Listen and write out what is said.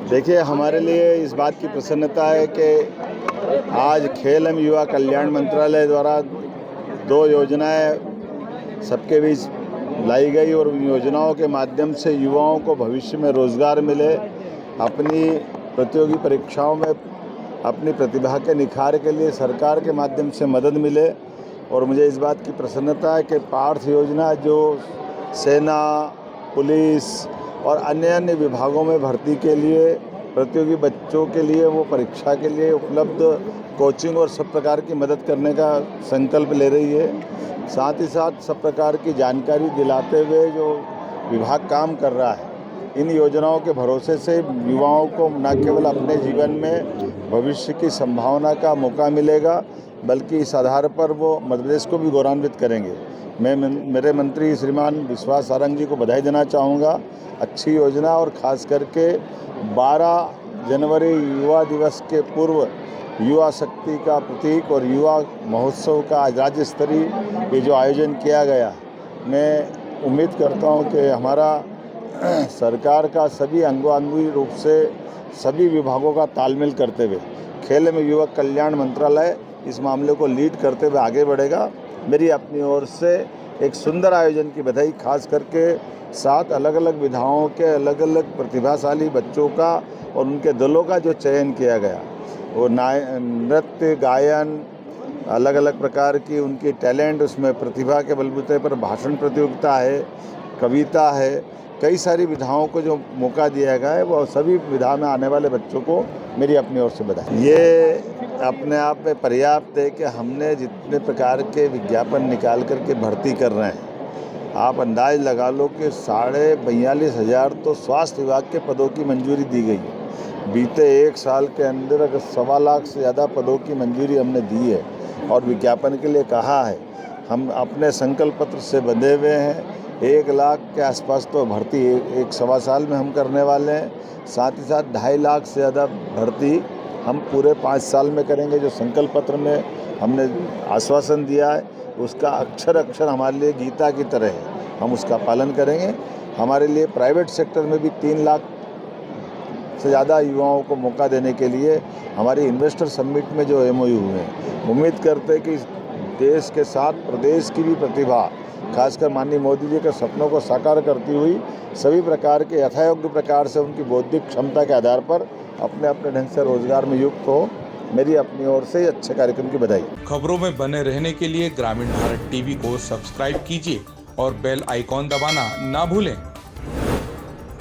देखिए, हमारे लिए इस बात की प्रसन्नता है कि आज खेल एवं युवा कल्याण मंत्रालय द्वारा 2 योजनाएं सबके बीच लाई गई और उन योजनाओं के माध्यम से युवाओं को भविष्य में रोज़गार मिले, अपनी प्रतियोगी परीक्षाओं में अपनी प्रतिभा के निखार के लिए सरकार के माध्यम से मदद मिले। और मुझे इस बात की प्रसन्नता है कि पार्थ योजना जो सेना, पुलिस और अन्य विभागों में भर्ती के लिए प्रतियोगी बच्चों के लिए वो परीक्षा के लिए उपलब्ध कोचिंग और सब प्रकार की मदद करने का संकल्प ले रही है। साथ ही साथ सब प्रकार की जानकारी दिलाते हुए जो विभाग काम कर रहा है, इन योजनाओं के भरोसे से युवाओं को न केवल अपने जीवन में भविष्य की संभावना का मौका मिलेगा, बल्कि इस आधार पर वो मध्य प्रदेश को भी गौरवान्वित करेंगे। मैं मेरे मंत्री श्रीमान विश्वास सारंग जी को बधाई देना चाहूँगा। अच्छी योजना और ख़ास करके 12 जनवरी युवा दिवस के पूर्व युवा शक्ति का प्रतीक और युवा महोत्सव का आज राज्य स्तरीय ये जो आयोजन किया गया, मैं उम्मीद करता हूँ कि हमारा सरकार का सभी अंगों रूप से सभी विभागों का तालमेल करते हुए खेल एवं युवा कल्याण मंत्रालय इस मामले को लीड करते हुए आगे बढ़ेगा। मेरी अपनी ओर से एक सुंदर आयोजन की बधाई, खास करके 7 अलग अलग विधाओं के अलग अलग प्रतिभाशाली बच्चों का और उनके दलों का जो चयन किया गया, वो नृत्य, गायन, अलग अलग प्रकार की उनकी टैलेंट, उसमें प्रतिभा के बलबूते पर भाषण प्रतियोगिता है, कविता है, कई सारी विधाओं को जो मौका दिया गया है, वो सभी विधा में आने वाले बच्चों को मेरी अपनी ओर से बधाई। ये अपने आप में पर्याप्त है कि हमने जितने प्रकार के विज्ञापन निकाल करके भर्ती कर रहे हैं, आप अंदाज़ लगा लो कि 42,500 तो स्वास्थ्य विभाग के पदों की मंजूरी दी गई है। बीते 1 साल के अंदर अगर 1.25 लाख से ज़्यादा पदों की मंजूरी हमने दी है और विज्ञापन के लिए कहा है। हम अपने संकल्प पत्र से बंधे हुए हैं। 1 लाख के आसपास तो भर्ती एक 1.25 साल में हम करने वाले हैं। साथ ही साथ 2.5 लाख से ज़्यादा भर्ती हम पूरे 5 साल में करेंगे। जो संकल्प पत्र में हमने आश्वासन दिया है, उसका अक्षर अक्षर हमारे लिए गीता की तरह है, हम उसका पालन करेंगे। हमारे लिए प्राइवेट सेक्टर में भी 3 लाख से ज़्यादा युवाओं को मौका देने के लिए हमारी इन्वेस्टर समिट में जो MOU हुए हैं, उम्मीद करते हैं कि देश के साथ प्रदेश की भी प्रतिभा, खासकर माननीय मोदी जी के सपनों को साकार करती हुई सभी प्रकार के यथायोग्य प्रकार से उनकी बौद्धिक क्षमता के आधार पर अपने अपने ढंग से रोजगार में युक्त हो। मेरी अपनी ओर से अच्छे कार्यक्रम की बधाई। खबरों में बने रहने के लिए ग्रामीण भारत टीवी को सब्सक्राइब कीजिए और बेल आइकॉन दबाना ना भूलें।